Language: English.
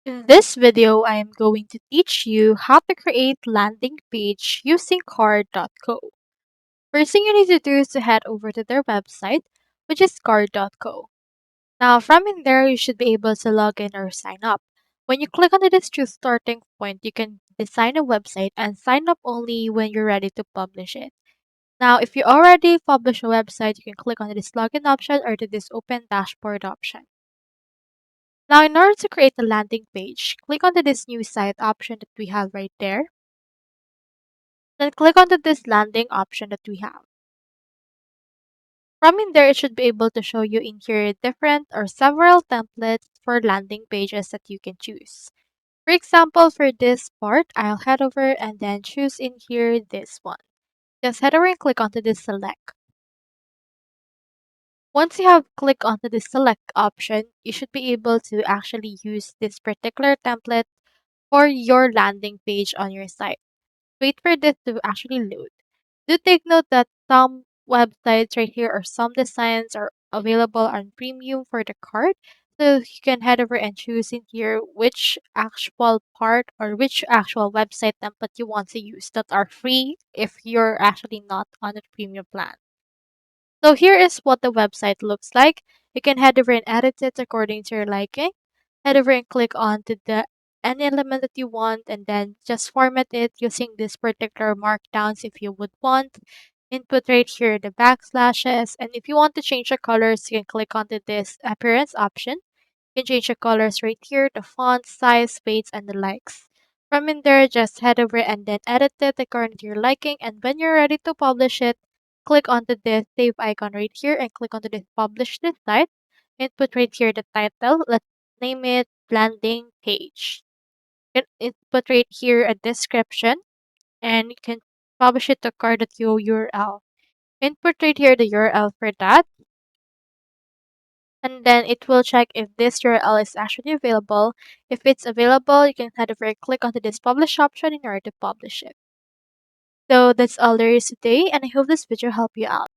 In this video, I am going to teach you how to create landing page using card.co. First thing you need to do is to head over to their website, which is card.co. Now, from in there, you should be able to log in or sign up. When you click on this choose starting point, you can design a website and sign up only when you're ready to publish it. Now, if you already publish a website, you can click on this login option or to this open dashboard option. Now, in order to create a landing page, click onto this new site option that we have right there. Then click onto this landing option that we have. From in there, it should be able to show you in here different or several templates for landing pages that you can choose. For example, for this part, I'll head over and then choose in here this one. Just head over and click onto this select. Once you have clicked onto the select option, you should be able to actually use this particular template for your landing page on your site. Wait for this to actually load. Do take note that some websites right here or some designs are available on premium for the card. So you can head over and choose in here which actual part or which actual website template you want to use that are free if you're actually not on a premium plan. So here is what the website looks like. You can head over and edit it according to your liking. Head over and click on to the any element that you want and then just format it using this particular markdowns if you would want. Input right here the backslashes, and if you want to change the colors, you can click onto this appearance option. You can change the colors right here, the font, size, weights, and the likes. From in there, just head over and then edit it according to your liking, and when you're ready to publish it, click onto this save icon right here and click onto this publish this site. Input right here the title. Let's name it landing page. You can input right here a description and you can publish it to card.co URL. Input right here the URL for that, and then it will check if this URL is actually available. If it's available, you can head over and click onto this publish option in order to publish it. So that's all there is today, and I hope this video helped you out.